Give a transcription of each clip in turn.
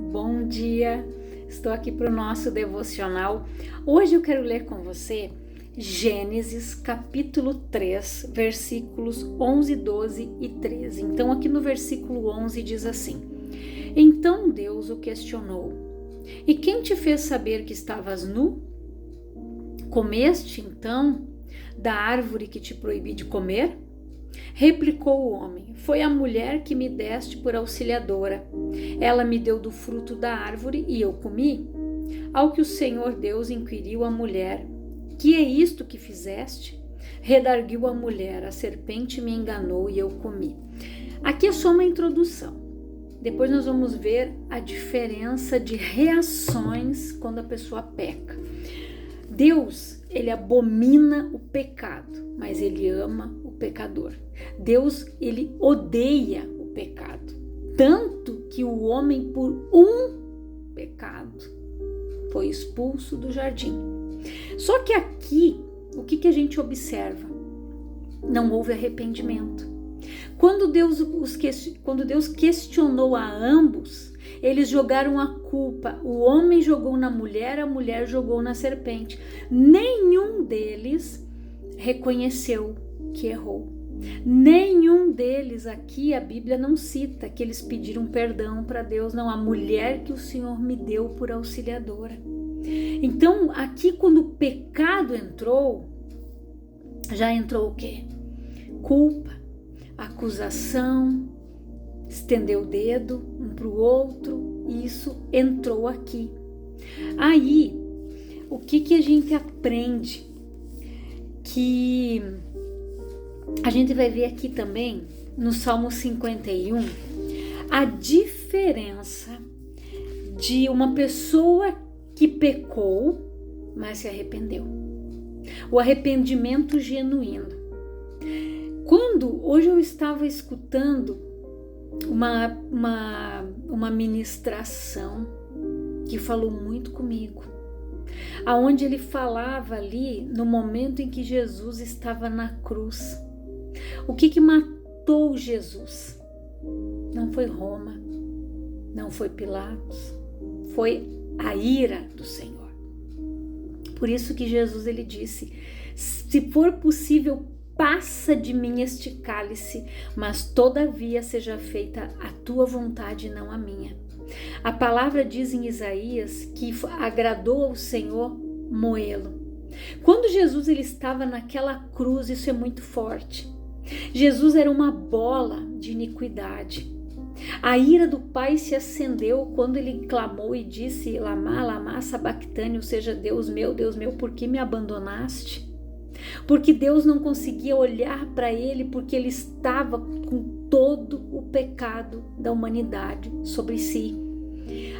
bom dia! Estou aqui para o nosso devocional. Hoje eu quero ler com você Gênesis capítulo 3, versículos 11, 12 e 13. Então aqui no versículo 11 diz assim: Então Deus o questionou: E quem te fez saber que estavas nu? Comeste então da árvore que te proibi de comer? Replicou o homem: Foi a mulher que me deste por auxiliadora. Ela me deu do fruto da árvore e eu comi. Ao que o Senhor Deus inquiriu a mulher: Que é isto que fizeste? Redarguiu a mulher: A serpente me enganou e eu comi. Aqui é só uma introdução. Depois nós vamos ver a diferença de reações quando a pessoa peca. Deus, ele abomina o pecado, mas ele ama o pecador. Deus, ele odeia o pecado, tanto que o homem, por um pecado, foi expulso do jardim. Só que aqui, o que a gente observa? Não houve arrependimento. Quando Deus questionou a ambos, eles jogaram a culpa. O homem jogou na mulher, a mulher jogou na serpente. Nenhum deles reconheceu que errou. Nenhum deles aqui, a Bíblia não cita que eles pediram perdão para Deus. Não, a mulher que o Senhor me deu por auxiliadora. Então, aqui quando o pecado entrou, já entrou o quê? Culpa, acusação, estender o dedo um para o outro, e isso entrou aqui. Aí, o que a gente aprende? Que a gente vai ver aqui também, no Salmo 51, a diferença de uma pessoa que pecou, mas se arrependeu. O arrependimento genuíno. Hoje eu estava escutando uma ministração que falou muito comigo, aonde ele falava ali no momento em que Jesus estava na cruz. O que matou Jesus? Não foi Roma, não foi Pilatos, foi a ira do Senhor. Por isso que Jesus, ele disse: se for possível, passa de mim este cálice, mas todavia seja feita a tua vontade e não a minha. A palavra diz em Isaías que agradou ao Senhor moê-lo. Quando Jesus ele estava naquela cruz, isso é muito forte. Jesus era uma bola de iniquidade. A ira do Pai se acendeu quando ele clamou e disse: Lamá, lamá, sabactane, ou seja, Deus meu, por que me abandonaste? Porque Deus não conseguia olhar para ele, porque ele estava com todo o pecado da humanidade sobre si.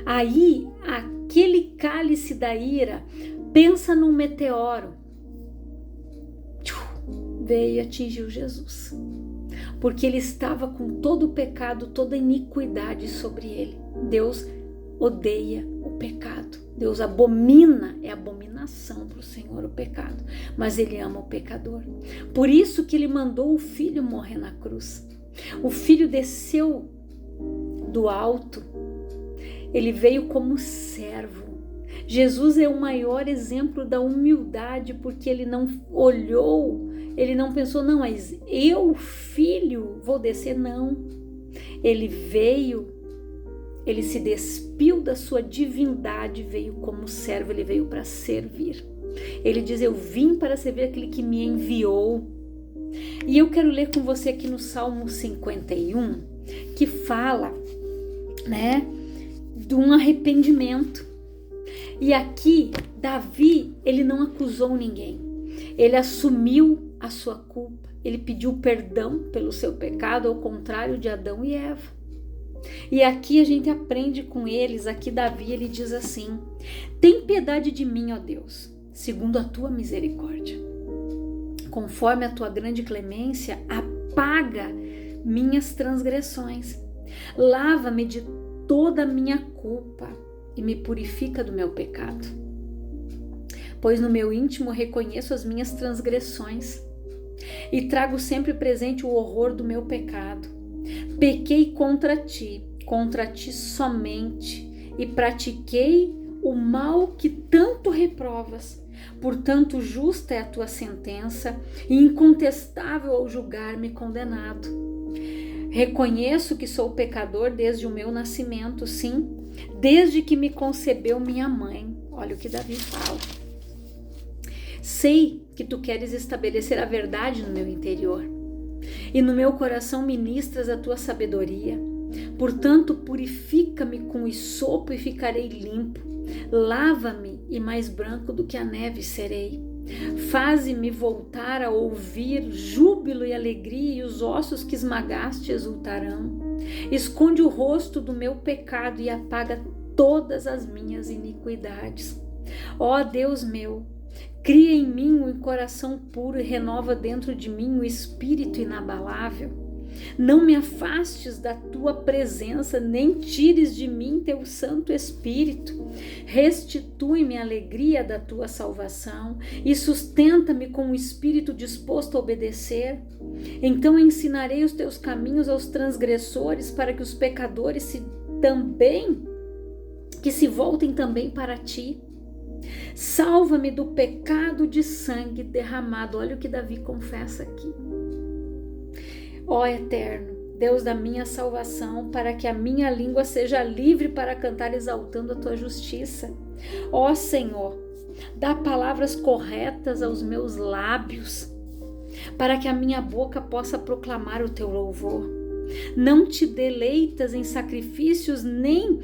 Aí, aquele cálice da ira, pensa num meteoro, veio e atingiu Jesus, porque ele estava com todo o pecado, toda a iniquidade sobre ele. Deus odeia o pecado. Deus abomina, é abominação para o Senhor o pecado, mas ele ama o pecador. Por isso que ele mandou o Filho morrer na cruz. O Filho desceu do alto, ele veio como servo. Jesus é o maior exemplo da humildade, porque ele não olhou, ele não pensou: não, mas eu, filho, vou descer. Não, ele veio, ele se despiu da sua divindade, veio como servo, ele veio para servir. Ele diz: eu vim para servir aquele que me enviou. E eu quero ler com você aqui no Salmo 51, que fala, de um arrependimento. E aqui, Davi, ele não acusou ninguém. Ele assumiu a sua culpa. Ele pediu perdão pelo seu pecado, ao contrário de Adão e Eva. E aqui a gente aprende com eles. Aqui Davi, ele diz assim: tem piedade de mim, ó Deus, segundo a tua misericórdia. Conforme a tua grande clemência, apaga minhas transgressões. Lava-me de toda a minha culpa e me purifica do meu pecado. Pois no meu íntimo reconheço as minhas transgressões e trago sempre presente o horror do meu pecado. Pequei contra ti somente, e pratiquei o mal que tanto reprovas. Portanto, justa é a tua sentença e incontestável ao julgar-me condenado. Reconheço que sou pecador desde o meu nascimento, sim, desde que me concebeu minha mãe. Olha o que Davi fala. Sei que tu queres estabelecer a verdade no meu interior e no meu coração ministras a tua sabedoria. Portanto, purifica-me com hisopo e ficarei limpo. Lava-me e mais branco do que a neve serei. Faze-me voltar a ouvir júbilo e alegria, e os ossos que esmagaste exultarão. Esconde o rosto do meu pecado e apaga todas as minhas iniquidades. Ó Deus meu, cria em mim um coração puro e renova dentro de mim um espírito inabalável. Não me afastes da tua presença, nem tires de mim teu Santo Espírito. Restitui-me a alegria da tua salvação e sustenta-me com um espírito disposto a obedecer. Então ensinarei os teus caminhos aos transgressores, para que os pecadores se voltem também para ti. Salva-me do pecado de sangue derramado. Olha o que Davi confessa aqui. Ó Eterno, Deus da minha salvação, para que a minha língua seja livre para cantar exaltando a tua justiça. Ó Senhor, dá palavras corretas aos meus lábios, para que a minha boca possa proclamar o teu louvor. Não te deleitas em sacrifícios, nem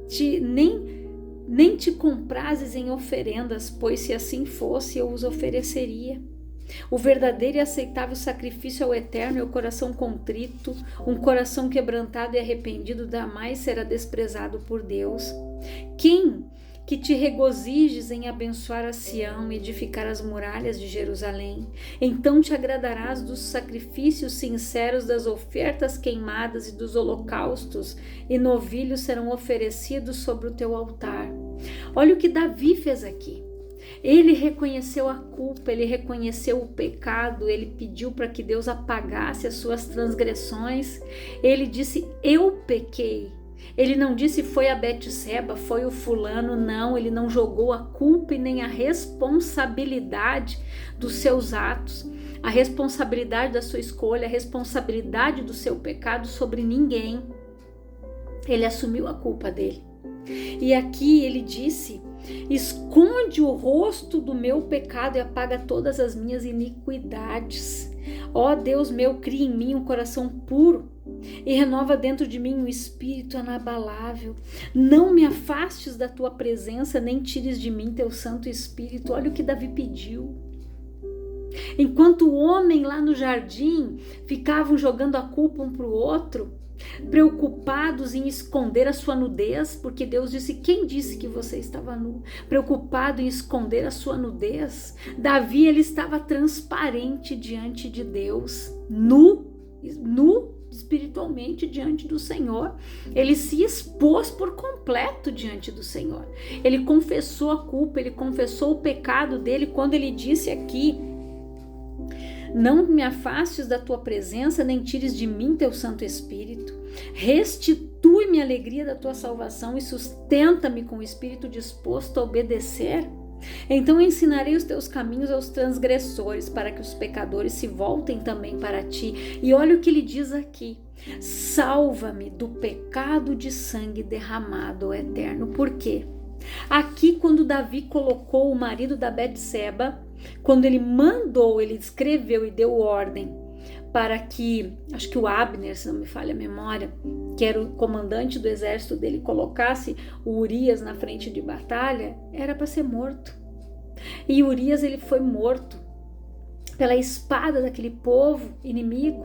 te comprazes em oferendas, pois se assim fosse, eu os ofereceria. O verdadeiro e aceitável sacrifício ao Eterno é o coração contrito, um coração quebrantado e arrependido jamais será desprezado por Deus. Quem que te regozijes em abençoar a Sião e edificar as muralhas de Jerusalém? Então te agradarás dos sacrifícios sinceros, das ofertas queimadas e dos holocaustos, e novilhos serão oferecidos sobre o teu altar. Olha o que Davi fez aqui. Ele reconheceu a culpa, ele reconheceu o pecado, ele pediu para que Deus apagasse as suas transgressões. Ele disse, eu pequei. Ele não disse foi a Betseba, foi o fulano, não. Ele não jogou a culpa e nem a responsabilidade dos seus atos, a responsabilidade da sua escolha, a responsabilidade do seu pecado sobre ninguém. Ele assumiu a culpa dele. E aqui ele disse, esconde o rosto do meu pecado e apaga todas as minhas iniquidades. Ó Deus meu, cria em mim um coração puro e renova dentro de mim um espírito inabalável. Não me afastes da tua presença, nem tires de mim teu Santo Espírito. Olha o que Davi pediu. Enquanto o homem lá no jardim ficavam jogando a culpa um para o outro, preocupados em esconder a sua nudez, porque Deus disse, quem disse que você estava nu? Preocupado em esconder a sua nudez, Davi, ele estava transparente diante de Deus, nu espiritualmente diante do Senhor. Ele se expôs por completo diante do Senhor. Ele confessou a culpa, ele confessou o pecado dele quando ele disse aqui, não me afastes da tua presença, nem tires de mim teu Santo Espírito. Restitui-me a alegria da tua salvação e sustenta-me com o espírito disposto a obedecer. Então ensinarei os teus caminhos aos transgressores, para que os pecadores se voltem também para ti. E olha o que ele diz aqui. Salva-me do pecado de sangue derramado, ó Eterno. Por quê? Aqui, quando Davi colocou o marido da Betseba, quando ele mandou, ele escreveu e deu ordem para que, acho que o Abner, se não me falha a memória, que era o comandante do exército dele, colocasse o Urias na frente de batalha, era para ser morto. E Urias, ele foi morto pela espada daquele povo inimigo.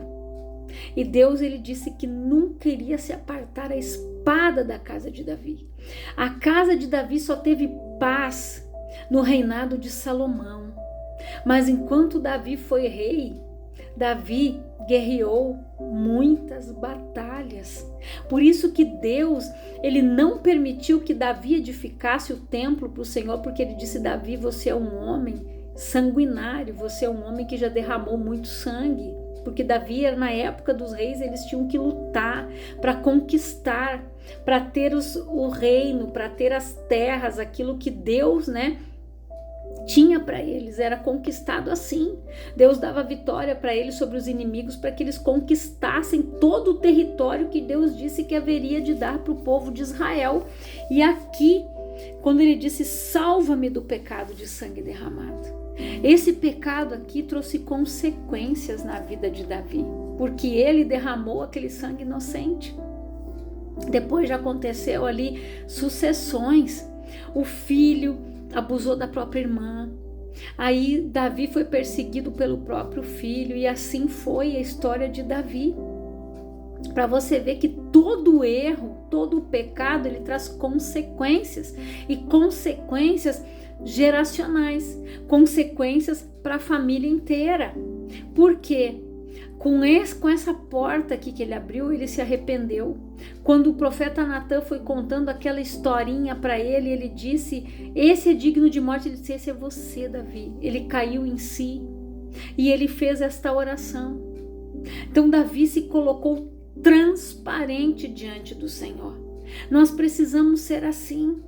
E Deus, ele disse que nunca iria se apartar a espada da casa de Davi. A casa de Davi só teve paz no reinado de Salomão. Mas enquanto Davi foi rei, Davi guerreou muitas batalhas. Por isso que Deus, ele não permitiu que Davi edificasse o templo para o Senhor, porque ele disse, Davi, você é um homem sanguinário, você é um homem que já derramou muito sangue. porque Davi era na época dos reis, eles tinham que lutar para conquistar, para ter o reino, para ter as terras, aquilo que Deus, tinha para eles, era conquistado assim. Deus dava vitória para eles sobre os inimigos, para que eles conquistassem todo o território que Deus disse que haveria de dar para o povo de Israel. E aqui, quando ele disse, salva-me do pecado de sangue derramado, esse pecado aqui trouxe consequências na vida de Davi, porque ele derramou aquele sangue inocente. Depois já aconteceu ali sucessões, o filho abusou da própria irmã, aí Davi foi perseguido pelo próprio filho, e assim foi a história de Davi. Para você ver que todo erro, todo pecado, ele traz consequências, e consequências geracionais, consequências para a família inteira. Por quê? Com essa porta aqui que ele abriu, ele se arrependeu. Quando o profeta Natan foi contando aquela historinha para ele, ele disse, esse é digno de morte. Ele disse, esse é você, Davi. Ele caiu em si e ele fez esta oração. Então Davi se colocou transparente diante do Senhor. Nós precisamos ser assim.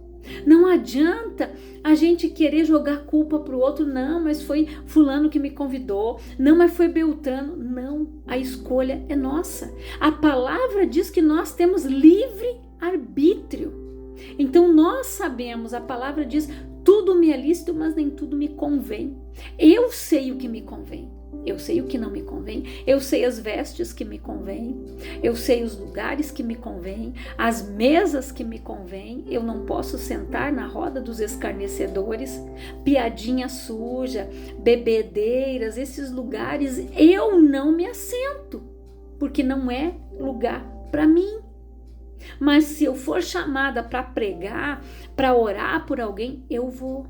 Não adianta a gente querer jogar culpa para o outro. Não, mas foi fulano que me convidou. Não, mas foi Beltrano. Não, a escolha é nossa. A palavra diz que nós temos livre arbítrio. Então nós sabemos, a palavra diz, tudo me é lícito, mas nem tudo me convém. Eu sei o que me convém. Eu sei o que não me convém, eu sei as vestes que me convém, eu sei os lugares que me convém, as mesas que me convém. Eu não posso sentar na roda dos escarnecedores, piadinha suja, bebedeiras, esses lugares eu não me assento, porque não é lugar para mim. Mas se eu for chamada para pregar, para orar por alguém, eu vou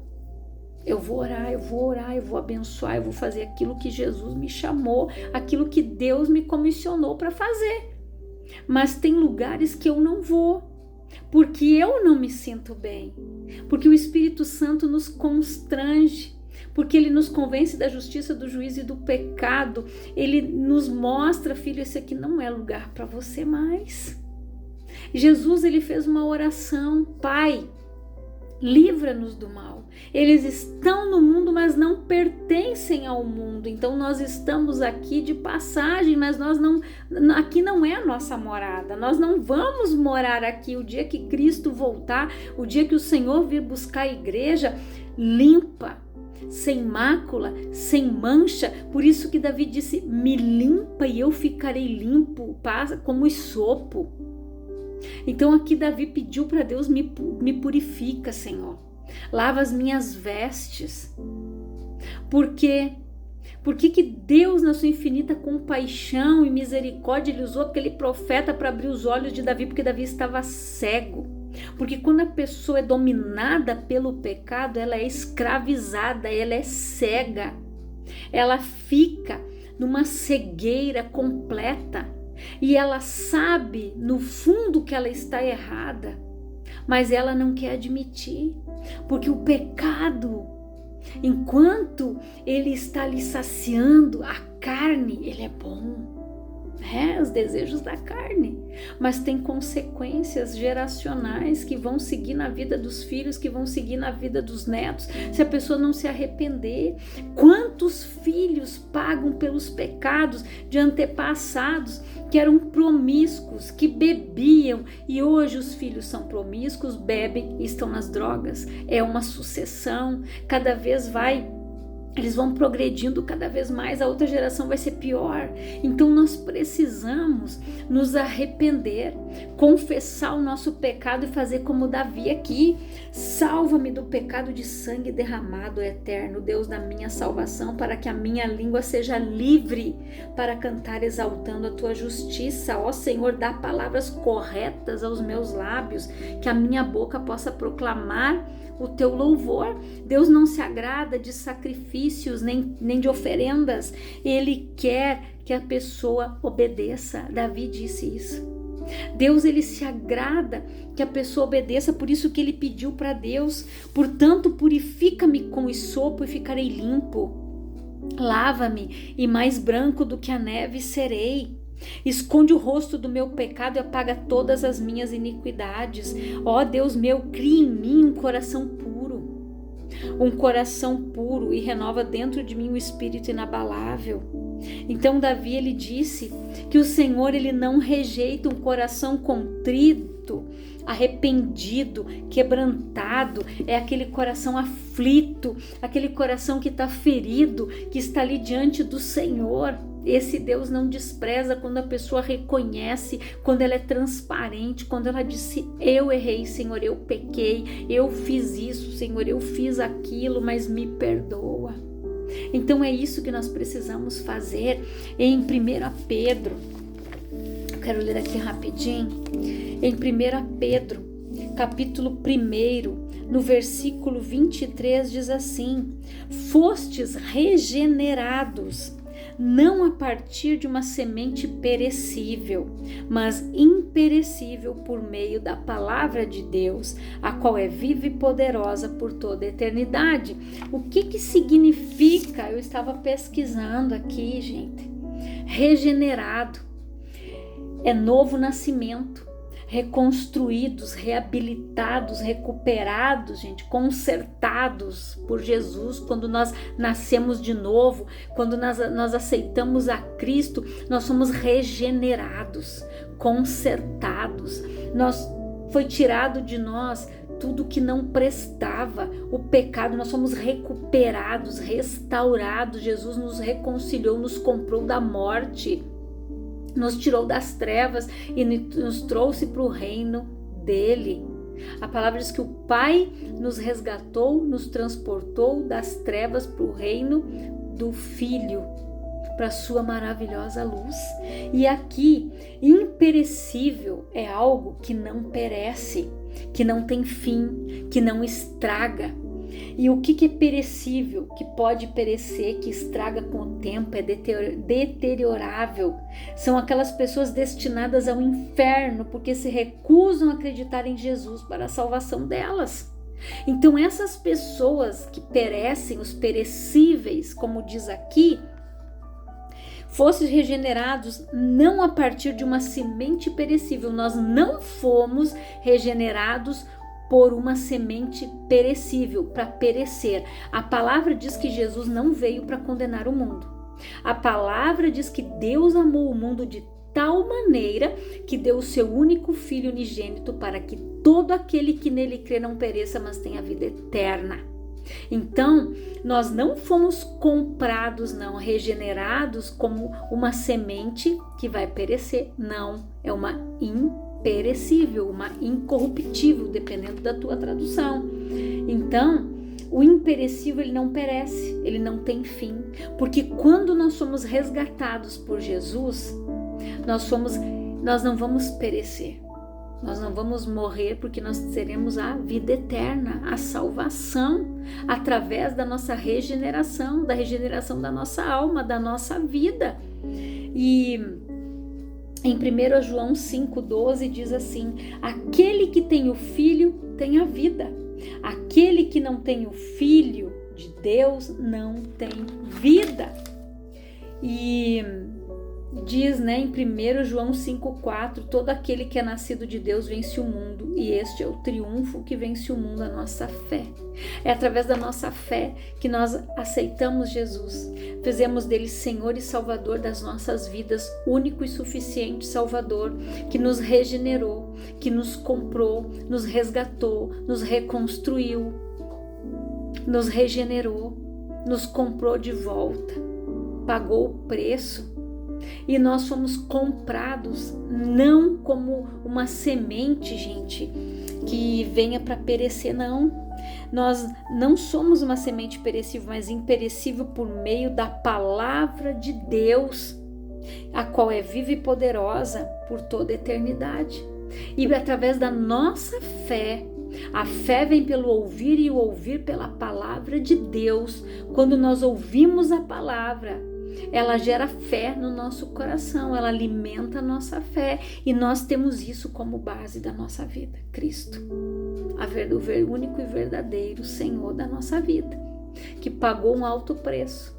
orar, eu vou abençoar, eu vou fazer aquilo que Jesus me chamou, aquilo que Deus me comissionou para fazer. Mas tem lugares que eu não vou, porque eu não me sinto bem, porque o Espírito Santo nos constrange, porque ele nos convence da justiça, do juízo e do pecado. Ele nos mostra, filho, esse aqui não é lugar para você mais. Jesus, ele fez uma oração, Pai, livra-nos do mal. Eles estão no mundo, mas não pertencem ao mundo. Então nós estamos aqui de passagem, mas aqui não é a nossa morada. Nós não vamos morar aqui. O dia que Cristo voltar, o dia que o Senhor vir buscar a igreja limpa, sem mácula, sem mancha. Por isso que Davi disse, me limpa e eu ficarei limpo, como sopo. Então aqui Davi pediu para Deus, me purifica, Senhor, lava as minhas vestes. Por quê? Porque que Deus, na sua infinita compaixão e misericórdia, ele usou aquele profeta para abrir os olhos de Davi, porque Davi estava cego. Porque quando a pessoa é dominada pelo pecado, ela é escravizada, ela é cega, ela fica numa cegueira completa. E ela sabe no fundo que ela está errada, mas ela não quer admitir, porque o pecado, enquanto ele está lhe saciando a carne, ele é bom, os desejos da carne, mas tem consequências geracionais que vão seguir na vida dos filhos, que vão seguir na vida dos netos, se a pessoa não se arrepender. Quantos filhos pagam pelos pecados de antepassados que eram promíscuos, que bebiam, e hoje os filhos são promíscuos, bebem e estão nas drogas? É uma sucessão, cada vez eles vão progredindo cada vez mais, a outra geração vai ser pior. Então nós precisamos nos arrepender, confessar o nosso pecado e fazer como Davi aqui. Salva-me do pecado de sangue derramado, eterno Deus da minha salvação, para que a minha língua seja livre para cantar exaltando a tua justiça. Ó Senhor, dá palavras corretas aos meus lábios, que a minha boca possa proclamar o teu louvor. Deus não se agrada de sacrifícios nem de oferendas. Ele quer que a pessoa obedeça. Davi disse isso. Deus, ele se agrada que a pessoa obedeça, por isso que ele pediu para Deus, portanto, purifica-me com hisopo e ficarei limpo. Lava-me e mais branco do que a neve serei. Esconde o rosto do meu pecado e apaga todas as minhas iniquidades. Ó Deus meu, cria em mim um coração puro e renova dentro de mim um espírito inabalável. Então Davi, ele disse que o Senhor, ele não rejeita um coração contrito, arrependido, quebrantado. É aquele coração aflito, aquele coração que está ferido, que está ali diante do Senhor. Esse Deus não despreza quando a pessoa reconhece, quando ela é transparente, quando ela disse: eu errei, Senhor, eu pequei, eu fiz isso, Senhor, eu fiz aquilo, mas me perdoa. Então é isso que nós precisamos fazer em 1 Pedro. Eu quero ler aqui rapidinho. Em 1 Pedro, capítulo 1, no versículo 23, diz assim: fostes regenerados, não a partir de uma semente perecível, mas imperecível por meio da palavra de Deus, a qual é viva e poderosa por toda a eternidade. O que significa? Eu estava pesquisando aqui, gente. Regenerado é novo nascimento, reconstruídos, reabilitados, recuperados, gente, consertados por Jesus. Quando nós nascemos de novo, quando nós aceitamos a Cristo, nós somos regenerados, consertados. Foi tirado de nós tudo que não prestava, o pecado, nós somos recuperados, restaurados. Jesus nos reconciliou, nos comprou da morte, nos tirou das trevas e nos trouxe para o reino dele. A palavra diz que o Pai nos resgatou, nos transportou das trevas para o reino do Filho, para a sua maravilhosa luz. E aqui, imperecível é algo que não perece, que não tem fim, que não estraga. E o que é perecível, que pode perecer, que estraga com o tempo, é deteriorável? São aquelas pessoas destinadas ao inferno porque se recusam a acreditar em Jesus para a salvação delas. Então essas pessoas que perecem, os perecíveis, como diz aqui, fostes regenerados não a partir de uma semente perecível. Nós não fomos regenerados por uma semente perecível, para perecer. A palavra diz que Jesus não veio para condenar o mundo. A palavra diz que Deus amou o mundo de tal maneira que deu o seu único Filho unigênito para que todo aquele que nele crê não pereça, mas tenha vida eterna. Então, nós não fomos comprados, não, regenerados como uma semente que vai perecer. Não, é uma imperecível, uma incorruptível, dependendo da tua tradução. Então, o imperecível, ele não perece, ele não tem fim, porque quando nós somos resgatados por Jesus, nós não vamos perecer, nós não vamos morrer, porque nós teremos a vida eterna, a salvação, através da nossa regeneração, da regeneração da nossa alma, da nossa vida. E em 1 João 5,12 diz assim: aquele que tem o Filho tem a vida, aquele que não tem o Filho de Deus não tem vida. E diz, né, em 1 João 5,4: todo aquele que é nascido de Deus vence o mundo, e este é o triunfo que vence o mundo, a nossa fé. É através da nossa fé que nós aceitamos Jesus, fizemos dele Senhor e Salvador das nossas vidas, único e suficiente Salvador, que nos regenerou, que nos comprou, nos resgatou, nos reconstruiu, nos regenerou, nos comprou de volta, pagou o preço. E nós fomos comprados não como uma semente, gente, que venha para perecer, não. Nós não somos uma semente perecível, mas imperecível por meio da palavra de Deus, a qual é viva e poderosa por toda a eternidade. E através da nossa fé, a fé vem pelo ouvir e o ouvir pela palavra de Deus. Quando nós ouvimos a palavra, ela gera fé no nosso coração, ela alimenta a nossa fé, e nós temos isso como base da nossa vida, Cristo, o único e verdadeiro Senhor da nossa vida, que pagou um alto preço.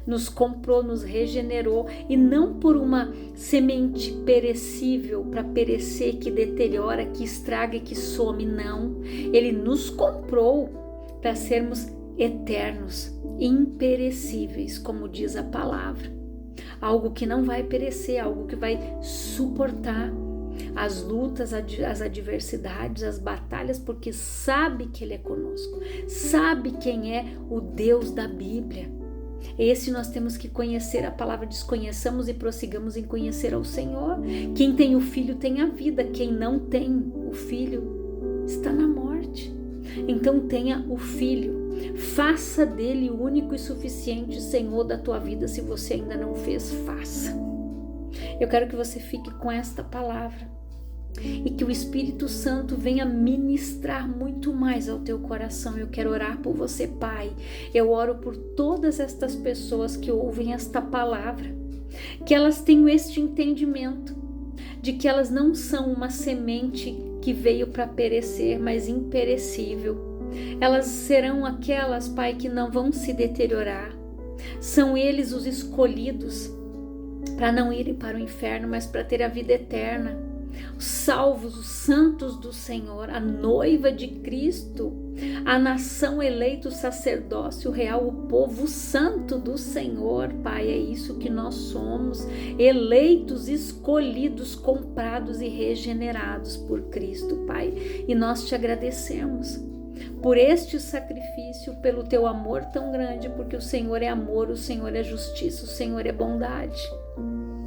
nos comprou, nos regenerou, e não por uma semente perecível, para perecer, que deteriora, que estraga e que some, não. Ele nos comprou para sermos eternos, imperecíveis, como diz a palavra. Algo que não vai perecer, algo que vai suportar as lutas, as adversidades, as batalhas, porque sabe que Ele é conosco, sabe quem é o Deus da Bíblia. Esse nós temos que conhecer. A palavra diz: conheçamos e prossigamos em conhecer ao Senhor. Quem tem o Filho tem a vida, quem não tem o Filho está na morte. Então tenha o Filho, faça dele o único e suficiente Senhor da tua vida. Se você ainda não fez, faça. Eu quero que você fique com esta palavra e que o Espírito Santo venha ministrar muito mais ao teu coração. Eu quero orar por você, Pai. Eu oro por todas estas pessoas que ouvem esta palavra, que elas tenham este entendimento de que elas não são uma semente que veio para perecer, mas imperecível. Elas serão aquelas, Pai, que não vão se deteriorar. São eles os escolhidos para não irem para o inferno, mas para ter a vida eterna. Os salvos, os santos do Senhor, a noiva de Cristo, a nação eleita, o sacerdócio real, o povo santo do Senhor, Pai. É isso que nós somos, eleitos, escolhidos, comprados e regenerados por Cristo, Pai. E nós te agradecemos por este sacrifício, pelo teu amor tão grande, porque o Senhor é amor, o Senhor é justiça, o Senhor é bondade,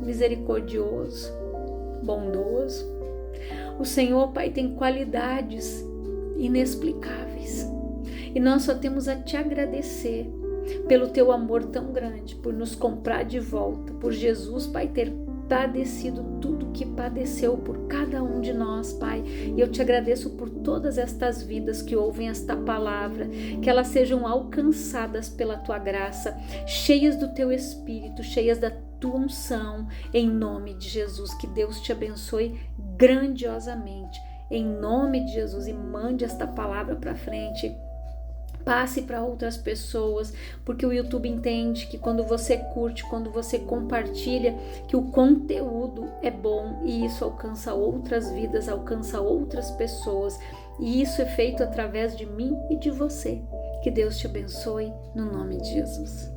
misericordioso, bondoso. O Senhor, Pai, tem qualidades inexplicáveis, e nós só temos a te agradecer pelo teu amor tão grande, por nos comprar de volta, por Jesus, Pai, ter padecido tudo que padeceu por cada um de nós, Pai. E eu te agradeço por todas estas vidas que ouvem esta palavra, que elas sejam alcançadas pela tua graça, cheias do teu Espírito, cheias da tua unção, em nome de Jesus. Que Deus te abençoe grandiosamente, em nome de Jesus, e mande esta palavra para frente. Passe para outras pessoas, porque o YouTube entende que quando você curte, quando você compartilha, que o conteúdo é bom, e isso alcança outras vidas, alcança outras pessoas, e isso é feito através de mim e de você. Que Deus te abençoe, no nome de Jesus.